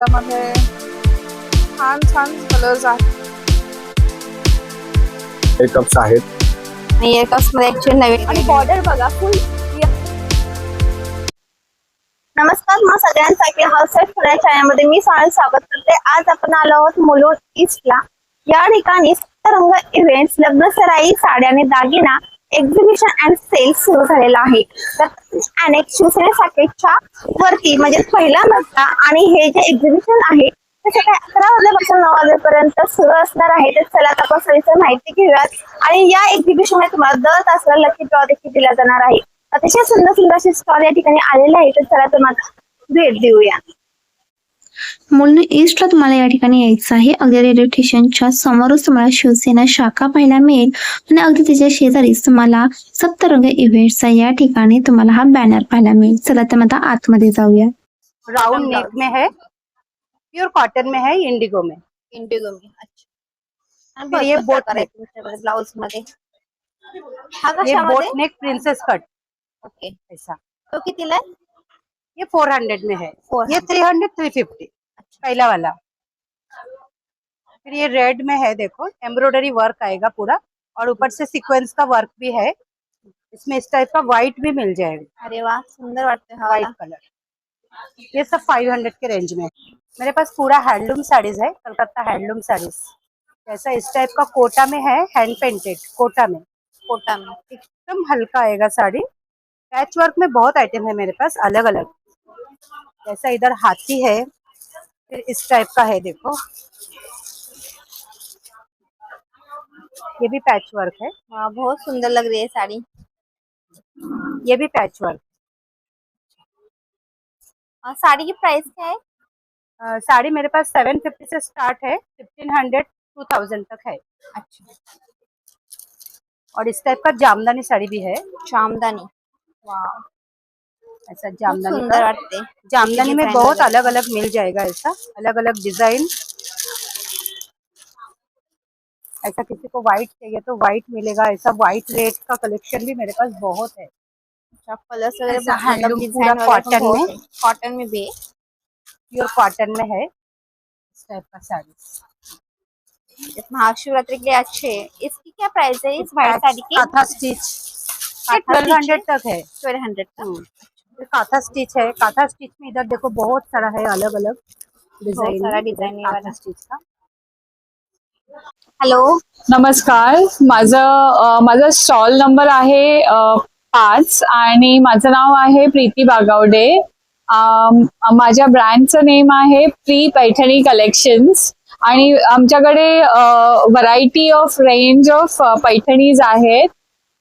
त्यामध्ये छान छान कलर्स आहेत. मेकअप्स आहेत आणि एकाच मध्ये ऍक्च्युअली नवीन आणि बॉर्डर बघा फुल. नमस्कार मग सगळ्यांसाठी हाऊसवाईफ पुण्या चॅनलमध्ये मी स्वागत करते. आज आपण आलो आहोत मुलुंड ईस्टला. या ठिकाणी सप्तरंग इव्हेंट्स, लग्न सराई, साड्या आणि दागिना एक्झिबिशन अँड सेल सुरू झालेला आहे. तर अनेक शिवसेना शाखेच्या वरती म्हणजे पहिला मजला आणि हे जे एक्झिबिशन आहे ते सकाळी 11 वाजल्यापासून 9 वाजेपर्यंत सुरू असणार आहे. तर चला आता आपण सविस्तर माहिती घेऊयात. आणि या एक्झिबिशन मध्ये तुम्हाला दर तासाला लकी ड्रॉ देखील दिला जाणार आहे. अतिशय सुंदर सुंदर असे स्टॉल या ठिकाणी आलेले आहे. तर चला तुम्हाला भेट देऊया. मुलुंड ईस्टला तुम्हाला या ठिकाणी यायचं आहे. अगदी रेल्वे स्टेशनच्या समोरच तुम्हाला शिवसेना शाखा पाहायला मिळेल आणि अगदी त्याच्या शेजारीच तुम्हाला सप्तरंग इव्हेंट्सचा या ठिकाणी तुम्हाला हा बॅनर पाहायला मिळेल. चला तर आता आतमध्ये जाऊया. राउंड नेक में है, प्योर कॉटन में है, इंडिगो में. इंडिगो में. अच्छा. फिर ये बोट नेक, ब्लाउज मध्ये हा ये कशामध्ये? बोट नेक प्रिंसेस कट ओके. ऐसा. तो कितीला आहे? ये 400 में है. 400. ये 300 350 पहला वाला. फिर ये रेड में है, देखो एम्ब्रॉयडरी वर्क आएगा पूरा और ऊपर से सीक्वेंस का वर्क भी है. इसमें इस टाइप का व्हाइट भी मिल जाएगा. अरे वाह, सुंदर वाटतंय हा व्हाइट वाला. कलर. ये सब 500 के रेंज में है. मेरे पास पूरा हैंडलूम साड़ीज है, कलकत्ता हैंडलूम साड़ीज. ऐसा इस टाइप का कोटा में है, हैंड पेंटेड कोटा में. कोटा में एकदम हल्का आएगा साड़ी. पैच वर्क में बहुत आइटम है मेरे पास अलग अलग. जैसा इधर हाथी है, फिर इस टाइप का है, देखो ये भी पैच वर्क है. वाह, बहुत सुंदर लग रही है साड़ी. ये भी पैच वर्क. साड़ी की प्राइस क्या है? साड़ी मेरे पास 750 से स्टार्ट है, 1500 2000 तक है. अच्छा. और इस टाइप का जामदानी साड़ी भी है. जामदानी. वाह, ऐसा खूप जामदानी सुंदर का. वाटते. जामदानी में डिजाइन बहुत वगैरह. अलग अलग मिल जाएगा. ऐसा अलग अलग डिजाइन. ऐसा किसी को व्हाइट चाहिए तो व्हाइट मिलेगा. ऐसा व्हाइट रेड का कलेक्शन भी मेरे पास बहुत है. कलर्स वगैरह ऐसा मतलब हैंडलूम डिजाइन पूरा वगैरह कॉटन बहुत में. है. कॉटन में भी है. प्योर कॉटन में है इस टाइप का साड़ी. इस महाशिवरात्रि के लिए अच्छे है. इसकी क्या प्राइस है इस व्हाइट साड़ी की? काथा स्टिच 1200 तक है. 1200 का. फिर काथा स्टिच है. काथा स्टिच में इधर देखो बहुत सारा है अलग अलग बहुत सारा डिजाइन. डिजाइन है काथा वाला. स्टिच का. हॅलो. नमस्कार, माझा स्टॉल नंबर आहे 5 आणि माझं नाव आहे प्रीती बागावडे. माझ्या ब्रँडचं नेम आहे प्री पैठणी कलेक्शन्स आणि आमच्याकडे variety of range of Paithanis आहेत.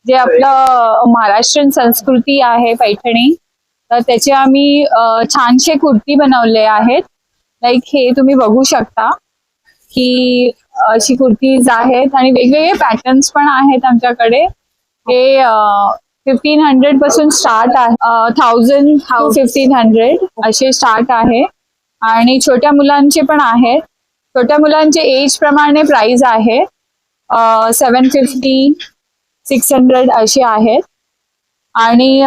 जे आपलं महाराष्ट्रीयन संस्कृती आहे पैठणी, तर त्याचे आम्ही छानशे कुर्ती बनवले आहेत. लाईक हे तुम्ही बघू शकता की अशी कुर्तीज आहेत आणि वेगवेगळे पॅटर्न्स पण आहेत आमच्याकडे. हे 1500 पासून स्टार्ट आहे. 1000 to 1500 असे स्टार्ट आहे. आणि छोट्या मुलांचे पण आहेत. छोट्या मुलांचे एज प्रमाणे प्राइस आहे 750 600 असे आहेत. आणि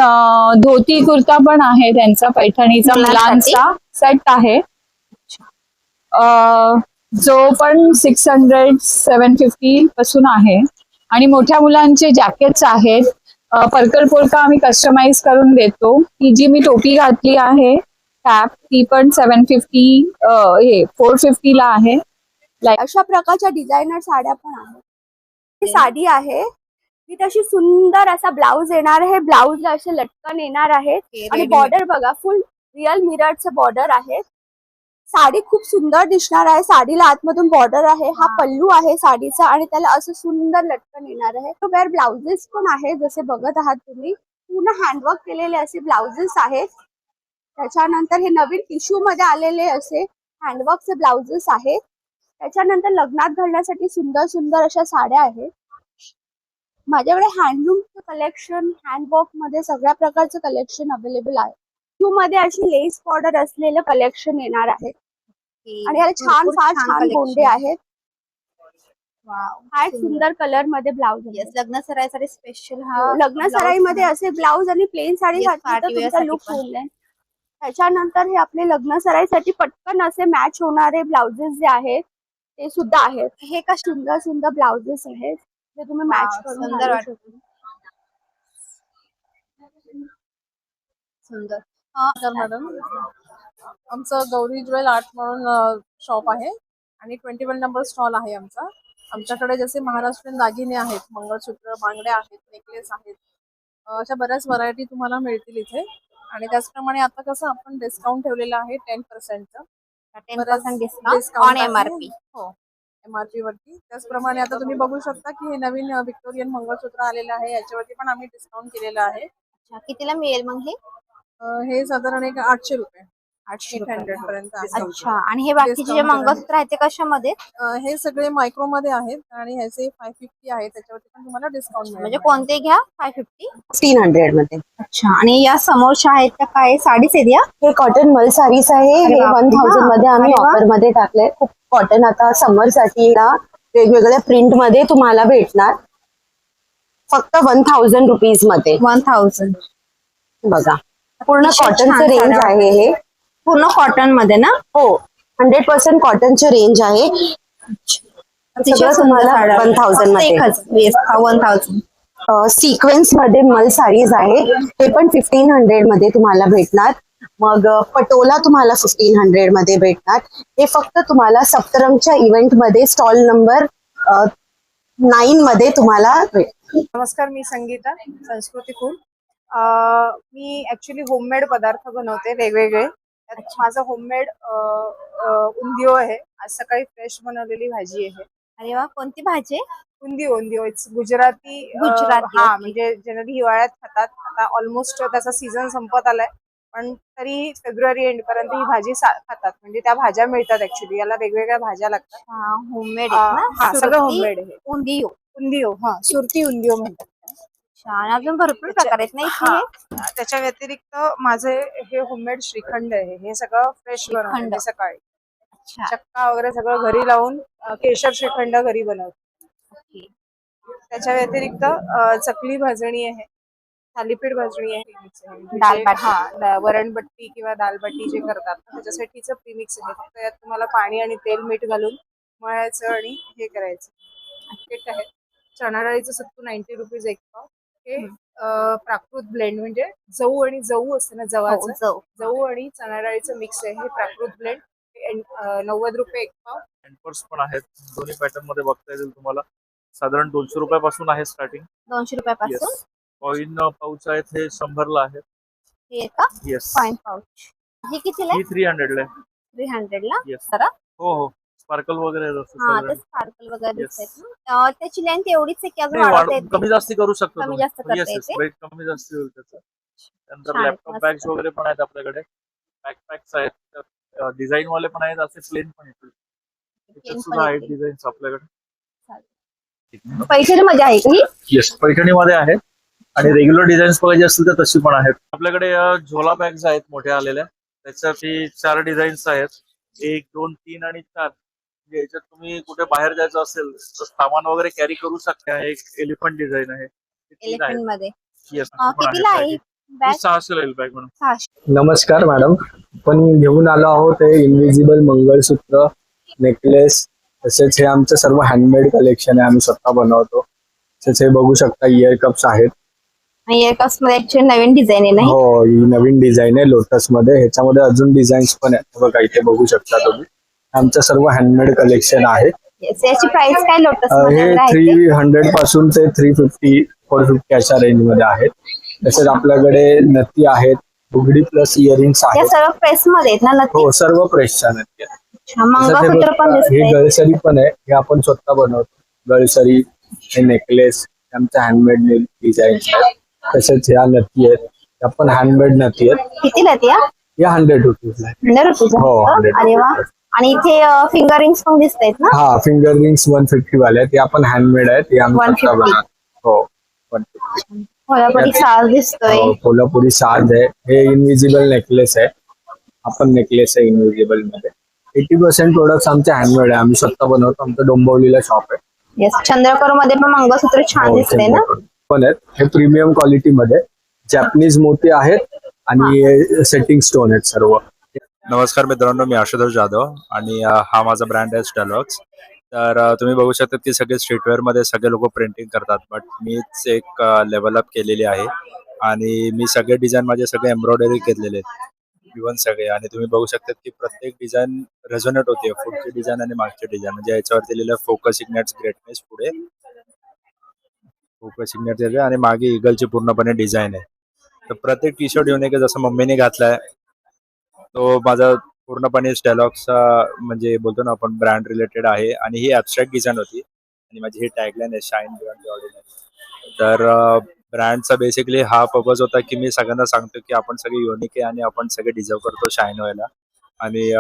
धोती कुर्ता पण आहे त्यांचा पैठणीचा मुलांचा सेट आहे. जो पण 600 750 पासून आहे. आणि मोठ्या मुलांचे जॅकेट्स आहेत. पर्कल पोलका आम्ही कस्टमाइज करून देतो. ही जी मी टोपी घातली आहे कॅप, ती पण 750 450 ला आहे. अशा प्रकारच्या डिझायनर साड्या पण आहेत. ही साडी आहे ती तशी सुंदर असा ब्लाउज येणार आहे. ब्लाउजला असे लटकन येणार आहेत आणि बॉर्डर बघा फुल रिअल मिररचं बॉर्डर आहे. साडी खूप सुंदर दिसणार आहे. साडीला आतमधून बॉर्डर आहे. हा पल्लू आहे साडीचा आणि त्याला असं सुंदर लटकन येणार आहे. तो वेअर ब्लाउजेस पण आहे जसे बघत आहात तुम्ही. पूर्ण हँडवर्क केलेले असे ब्लाउजेस आहेत. त्याच्यानंतर हे नवीन टिश्यू मध्ये आलेले असे हँडवर्कचे ब्लाउजेस आहेत. त्याच्यानंतर लग्नात घालण्यासाठी सुंदर सुंदर अशा साड्या आहेत. माझ्याकडे हँडलूमचं कलेक्शन, हँडवर्क मध्ये सगळ्या प्रकारचं कलेक्शन अवेलेबल आहे. टिश्यू मध्ये अशी लेस बॉर्डर असलेलं कलेक्शन येणार आहे आणि याला छान फार छान गोंडे आहेत. हा एक सुंदर कलर मध्ये ब्लाउज आहे. लग्न सराईसाठी स्पेशल लग्न सराईमध्ये असे ब्लाउज आणि प्लेन साडी घातली तर तुमचा लुक होईल. त्याच्यानंतर हे आपले लग्न सराईसाठी पटकन असे मॅच होणारे ब्लाउजेस जे आहेत ते सुद्धा आहेत. हे का सुंदर सुंदर ब्लाउजेस आहेत जे तुम्ही मॅच करून सुंदर घालू वाटतं. शकता. सुंदर. नमस्कार मॅडम, आमचं गौरी ज्वेल आर्ट म्हणून शॉप आहे आणि 21 नंबर स्टॉल आहे आमचा. आमच्याकडे जसे महाराष्ट्रीयन दागिने आहेत, मंगळसूत्र, बांगड्या आहेत, नेकलेस आहेत, अशा बऱ्याच व्हरायटी तुम्हाला मिळतील इथे. आणि त्याचप्रमाणे आता कसं आपण डिस्काउंट ठेवलेलं आहे 10%चं. 10% डिस्काउंट ऑन MRP. हो, MRP वरती. त्याचप्रमाणे आता तुम्ही बघू शकता की हे नवीन व्हिक्टोरियन मंगळसूत्र आलेलं आहे, याच्यावरती पण आम्ही डिस्काउंट केलेलं आहे. अच्छा, कितीला मिळेल मग हे? हे साधारण एक 800 रुपये, 800 800 पर्यंत आहे. अच्छा, आणि हे बाकीचे जे Discount मंगळसूत्र आहेत ते कशामध्ये? हे सगळे मायक्रो मध्ये आहेत आणि ह्याचे 550 आहे, त्याच्यावरती पण तुम्हाला डिस्काउंट मिळेल. म्हणजे कोणते घ्या 550? 1600 मध्ये. अच्छा, आणि या समोरच्या आहेत त्या काय साडीच आहेत या? हे कॉटन मल सारीज आहे. अरे हे बापरे, 1000 मध्ये आम्ही अरे वा. ऑफर मध्ये टाकले. खूप कॉटन आता समर साठी ना वेगवेगळ्या प्रिंट मध्ये तुम्हाला भेटणार. फक्त 1000 रुपीज मध्ये 1000. बघा. पूर्ण अतिशय कॉटनचं छान रेंज साड्या आहे हे. पूर्ण कॉटन मध्ये ना? हो, 100% कॉटनचे रेंज आहे. अतिशय सगळं सुंदर तुम्हाला साड्या. 1000 मध्ये. एकच 1000. सिक्वेन्स मध्ये मल साडीज आहे. हे पण 1500 मध्ये तुम्हाला भेटणार. मग पटोला तुम्हाला 1500 मध्ये भेटणार. हे फक्त तुम्हाला सप्तरंगच्या इव्हेंट मध्ये स्टॉल नंबर 9 मध्ये तुम्हाला भेटणार. नमस्कार, मी संगीता संस्कृती कुल. मी ऍक्च्युली होममेड पदार्थ बनवते वेगवेगळे. त्यात माझं होममेड उंदिओ आहे. आज सकाळी फ्रेश बनवलेली भाजी आहे. अरे वा, कोणती भाजी आहे? उंदिओ इट्स गुजराती. गुजराती, हा, ओके. म्हणजे जनरली हिवाळ्यात खातात. आता ऑलमोस्ट त्याचा सीझन संपत आलाय, पण तरी फेब्रुवारी एंड पर्यंत ही भाजी खातात. म्हणजे त्या भाज्या मिळतात. ऍक्च्युली याला वेगवेगळ्या भाज्या लागतात. होममेड हा, सगळं होममेड आहे. उंदियो. उंदिओ, हा, सुरती उंदिओ म्हणतात. छान, अजून भरपूर प्रकार आहेत ना इथे? हा, त्याच्या व्यतिरिक्त माझे हे होममेड श्रीखंड आहे. हे सगळं फ्रेश श्रीखंड. बनवते सकाळी. अच्छा, चक्का वगैरे सगळं घरी लावून केशर श्रीखंड घरी बनवते. ओके. त्याच्या व्यतिरिक्त चकली भाजणी आहे, थालीपीठ भाजणी आहे. म्हणजे दालबाटी. वरणबट्टी किंवा दालबाटी जे करतात ना, त्याच्यासाठीचं प्रीमिक्स आहे. फक्त यात तुम्हाला पाणी आणि तेल मीठ घालून मळायचं आणि हे करायचं. पीठ आहे. चणा डाळीचं सत्तू 90 रुपीज एक पाव. हे प्राकृत ब्लेंड, म्हणजे जऊ आणि जऊ असते ना, हो, जवाचं जाऊ. जऊ आणि चणा डाळीचं मिक्स आहे. हे प्राकृत ब्लेंड 90 रुपये एक पाव. हँडपर्स पण आहेत. दोन्ही पॅटर्न मध्ये बघता येतील तुम्हाला. साधारण 200 रुपयापासून आहे स्टार्टिंग. 200 रुपयापासून येस. कॉइन पाऊच आहेत, हे 100 ला आहेत. हे का? येस. Fine pouch. हे कितीला ही आहे? 300 ला आहे. 300 ला? येस. जरा हो, स्पार्कल वगैरे आहे जसं हा, ते साधारण. स्पार्कल वगैरे Yes. दिसत ना. त्याची लेंथ एवढीच आहे की अजून नाही, वाढवता येते? कमी जास्ती करू शकतो कमी तुम्ही. जास्त करता येस, येस, येते? रेट कमी जास्ती होईल त्याचं. त्यानंतर छान, लॅपटॉप मस्त. बॅग्स वगैरे पण आहेत आपल्याकडे. बॅकपॅक्स आहेत, डिझाईन वाले पण आहेत, असे प्लेन पण येतील. त्याच्यात Plain सुद्धा पण आहेत येतील. डिझाईन्स आपल्याकडे. पैठणी मध्ये आहे का ही? येस, पैठणी मध्ये आहेत. आणि रेग्युलर डिझाईन्स पाहिजे असतील तर तशी पण आहेत आपल्याकडे. झोला बॅग्स आहेत मोठ्या आलेल्या. त्याच्यासाठी 4 डिझाईन्स आहेत. 1, 2, 3 आणि 4. म्हणजे याच्यात तुम्ही कुठे बाहेर जायचं असेल तर सामान वगैरे कॅरी करू शकता. एक एलिफंट डिझाईन आहे. ते 3 आहेत. एलिफंट मध्ये. येस, कितीला आहे ही बॅग? 600 ला बॅग म्हणून. 600. नमस्कार मॅडम, आपण घेऊन आलो आहोत हे इनविजिबल मंगळसूत्र, नेकलेस, तसेच हे आमचं सर्व हँडमेड कलेक्शन आहे. आम्ही स्वतः बनवतो. तसेच हे बघू शकता इयर कप्स आहेत. आणि इयर कप्स मध्ये ऍक्च्युअली नवीन डिझाईन आहे ना ही? हो, ही नवीन डिझाईन आहे लोटस मध्ये. ह्याच्यामध्ये अजून डिझाईन्स पण आहेत बघा, इथे बघू शकता तुम्ही. आमचं सर्व हँडमेड कलेक्शन आहे. Yes, याची प्राइस काय लोटस हे मध्ये आहे? 300 पासून ते 350, 450 अशा रेंज मध्ये आहेत. तसेच आपल्याकडे नथी आहेत, बुगडी प्लस इयरिंग्स या आहेत. सर्व प्रेस मध्ये आहेत ना नक्की? हो, सर्व प्रेसच्या नथी आहेत. अच्छा, मंगळसूत्र पण हे दिसतंय. गळसरी पण आहे, हे आपण स्वतः बनवतो. गळसरी, हे नेकलेस, आमच्या हँडमेड डिझाईन्स आहेत. तसेच ह्या नथी आहेत, त्या पण हँडमेड नथी आहेत. कितीला आहेत या? या 100 रुपीजला आहेत. 100 रुपीज हो, 100 अरे वा. आणि इथे फिंगर रिंग्स पण दिसत आहेत ना? हा, फिंगर रिंग्स 150 वाले आहेत. ते आपण हँडमेड आहेत. ते आम्ही स्वतः 150. बनवतो. हो, 150. कोल्हापुरी साज दिसतोय. हो, कोल्हापुरी साज आहे. हे इनविजिबल नेकलेस आहे. आपण नेकलेस आहे इनविजिबल मध्ये. 80% प्रोडक्ट्स आमचे हँडमेड आहे. आम्ही स्वतः बनवतो. आमचं डोंबिवलीला शॉप आहे. येस, चंद्रकोर मध्ये पण मंगळसूत्र छान हो, दिसतंय ना? पण आहेत. हे प्रीमियम क्वालिटी मध्ये जॅपनीज मोती आहेत आणि सेटिंग स्टोन आहेत सर्व. नमस्कार मित्रांनो, मी आशुतोष जाधव आणि हा माझा ब्रँड आहे स्टेलॉक्स. तर तुम्ही बघू शकता की सगळे स्ट्रीटवेअरमध्ये सगळे लोक प्रिंटिंग करतात, बट मीच एक लेवल अप केलेली आहे आणि मी सगळे डिझाईन माझे सगळे एम्ब्रॉयडरी केलेले आहेत इव्हन सगळे. आणि तुम्ही बघू शकता की प्रत्येक डिझाईन रेझोनेट होते, पुढची डिझाईन आणि मागची डिझाईन. म्हणजे याच्यावरती लिहिलं फोकस इग्नाइट्स ग्रेटनेस, पुढे फोकस इग्नाइट्स आणि मागे इगलची पूर्णपणे डिझाईन आहे. तर प्रत्येक टी शर्ट युनिक आहे. जसं मम्मीने घातलाय तो माझा पूर्णपणे स्टेलॉक्सचा म्हणजे बोलतो ना आपण ब्रँड रिलेटेड आहे. आणि ही ॲबस्ट्रॅक्ट डिझाईन होती आणि माझी ही टॅगलाईन आहे, शाईन बियॉन्ड द ऑर्डिनरी. तर ब्रँडचा बेसिकली हा पर्पज होता की मी सगळ्यांना सांगतो की आपण सगळे युनिक आहे आणि आपण सगळे डिझर्व करतो शाईन व्हायला. आणि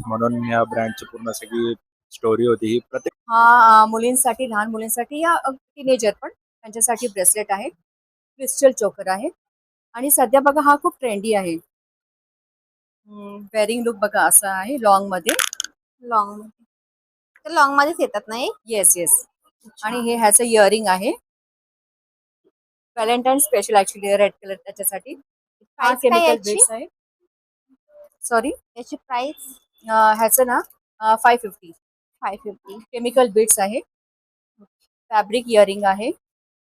म्हणून या ब्रँडची पूर्ण सगळी स्टोरी होती ही. प्रत्येक हा मुलींसाठी, लहान मुलींसाठी या टीनेजर पण त्यांच्यासाठी ब्रेसलेट आहे, क्रिस्टल चोकर आहे. आणि सध्या बघा हा खूप ट्रेंडी आहे. वेअरिंग लुक बघा असा आहे लॉंग मध्ये. लॉंग तर लॉंग मध्येच येतात नाही. Yes yes. आणि हे ह्याचं इयरिंग आहे, Valentine special actually, red colour त्याच्यासाठी. हा Price काय केमिकल याची? बीड्स आहे. सॉरी, याची प्राइस ह्याचं ना 550 550. केमिकल बीड्स आहे, फॅब्रिक इयरिंग आहे.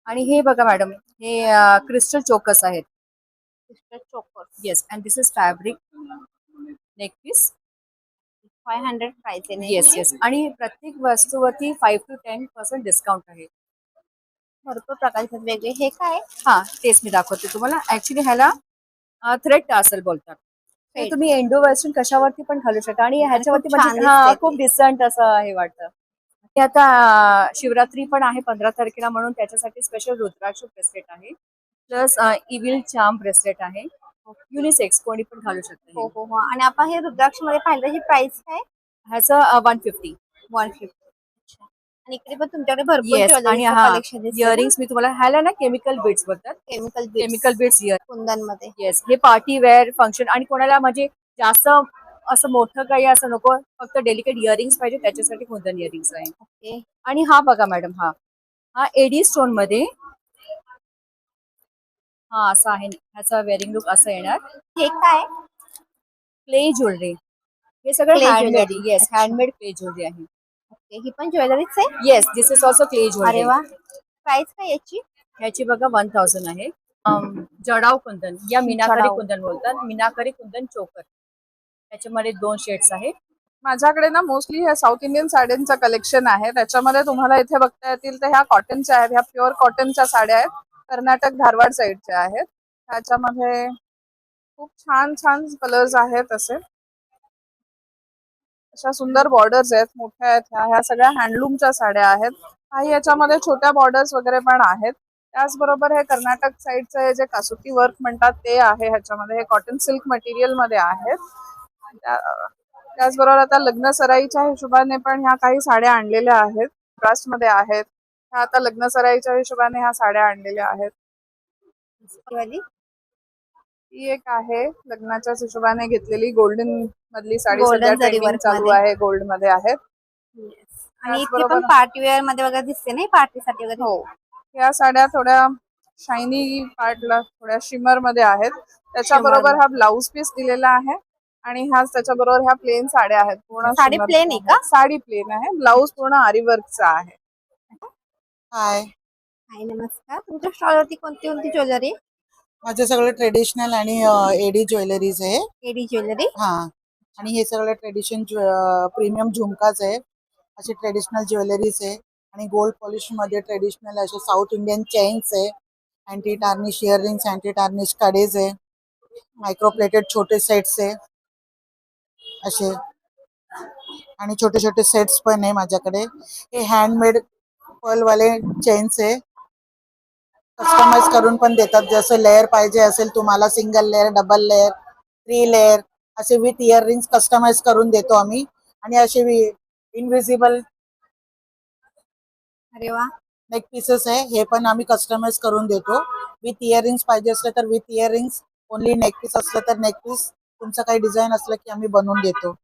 आणि हे बघा मॅडम, हे क्रिस्टल चोकर्स आहेत. Choker yes, and this is fabric neck piece. 500 price आहे नाही. Yes yes. आणि प्रत्येक वस्तूवरती 5 to 10% डिस्काउंट आहे. भरपूर प्रकारचे आहेत वेगळे. हे काय हा तेच मी दाखवते तुम्हाला. ऍक्च्युली ह्याला थ्रेड टासल बोलतात. हे Thread. तुम्ही इंडो वेस्टर्न कशावरती पण घालू शकता. आणि ह्याच्यावरती खूप छान म्हणजे हा दिसतंय खूप ते. डिसेंट असं हे वाटतं. हे आता शिवरात्री पण आहे 15 तारखेला, म्हणून त्याच्यासाठी स्पेशल रुद्राक्ष ब्रेसलेट आहे, प्लस इव्हिल चार्म ब्रेसलेट आहे. युनिसेक्स कोणी पण घालू शकतं हो हे. हो हो. आणि आपण हे रुद्राक्ष मध्ये पाहिलं, ही प्राइस काय? ह्याचं 150. 150. आणि इकडे पण तुमच्याकडे भरपूर येस. आणि ज्वेलरीचं हा कलेक्शन दिसतं. इयरिंग्स मी तुम्हाला, ह्याला ना केमिकल बीड्स बोलतात. केमिकल केमिकल बीड्स इयर. कुंदन मध्ये. येस. हे पार्टी वेअर फंक्शन, आणि कोणाला म्हणजे जास्त असं मोठं काही असं नको, फक्त डेलिकेट इयरिंग्स पाहिजे, त्याच्यासाठी कुंदन इयरिंग्स आहे. ओके. आणि हा बघा मॅडम, हा एडी स्टोन मध्ये हा असा आहे. ह्याचा वेअरिंग लुक असं येणार. हे काय? Clay jewellery. हे सगळं Clay हँडमेड. jewelry. येस, अच्छा. हँडमेड क्ले ज्वेलरी आहे. ओके. ही पण ज्वेलरीच आहे. Yes, this is also clay अरे ज्वेलरी. वा. प्राइस काय याची? ह्याची बघा 1000 आहे. जडाव कुंदन या मीनाकरी जडाव. कुंदन बोलतात. मीनाकरी कुंदन चोकर. त्याच्यामध्ये 2 शेड्स आहेत. माझ्याकडे ना मोस्टली ह्या साऊथ इंडियन साड्यांचं कलेक्शन आहे. त्याच्यामध्ये तुम्हाला इथे बघता येतील तर ह्या कॉटनच्या आहेत, ह्या प्युअर कॉटनच्या साड्या आहेत, कर्नाटक धारवाड साईडच्या आहेत. ह्याच्यामध्ये खूप छान छान कलर्स आहेत. अशा सुंदर बॉर्डर्स आहेत, मोठ्या आहेत. ह्या सगळ्या हँडलूमच्या साड्या आहेत. काही याच्यामध्ये छोट्या बॉर्डर्स वगैरे पण आहेत. त्याचबरोबर हे कर्नाटक साईडचं हे जे कासुती वर्क म्हणतात ते आहे. ह्याच्यामध्ये हे कॉटन सिल्क मटेरियल मध्ये आहेत. त्याचबरोबर आता लग्न सराईच्या हिशोबाने पण ह्या काही साड्या आणलेल्या आहेत, कास्ट मध्ये आहेत. ह्या आता लग्न सराईच्या हिशोबाने ह्या साड्या आणलेल्या आहेत. वाली? ही एक आहे लग्नाच्याच हिशोबाने घेतलेली गोल्डन मधली साडी. Golden सध्या जरी ट्रेंडिंग work चालू मध्ये. आहे, गोल्ड मध्ये आहेत. आणि इथे पण त्याचबरोबर- पार्टी वेअर मध्ये वगैरे दिसते नाही, पार्टीसाठी वगैरे. हो, ह्या साड्या थोड्या शायनी पार्टला थोड्या शिमर मध्ये आहेत. त्याच्याबरोबर Shimmer हा ब्लाउज पीस दिलेला आहे आणि ह्याच त्याच्याबरोबर ह्या प्लेन साड्या आहेत. पूर्ण साडी shimmer plain आहे का? साडी प्लेन आहे, ब्लाउज पूर्ण आरी वर्कचा आहे. हाय, हाय, नमस्कार. तुमच्या स्टॉलवरती कोणती कोणती ज्वेलरी? माझे सगळे ट्रेडिशनल आणि एडी ज्वेलरीज आहे. AD jewellery. हा, आणि हे सगळे प्रीमियम झुमकाच आहे. असे ट्रेडिशनल ज्वेलरीज आहे. आणि गोल्ड पॉलिश मध्ये ट्रेडिशनल असे साऊथ इंडियन चेन्स आहे. Anti tarnish earrings, anti tarnish कडेज आहे. मायक्रो प्लेटेड छोटे सेट्स आहे असे, आणि छोटे छोटे सेट्स पण आहे माझ्याकडे. हे हँडमेड पर्लवाले चेन्स आहे, कस्टमाइज करून पण देतात. जसं लेअर पाहिजे असेल तुम्हाला, single layer, double layer, 3 layer असे विथ इयरिंग्स कस्टमाइज करून देतो आम्ही. आणि असे इनविजिबल अरे वा. नेक पीसेस आहे, हे पण आम्ही कस्टमाइज करून देतो. विथ इयरिंग्स पाहिजे असलं तर with earrings, only neck piece असलं तर नेक पीस, तुमचं काही डिझाईन असलं की आम्ही बनवून देतो.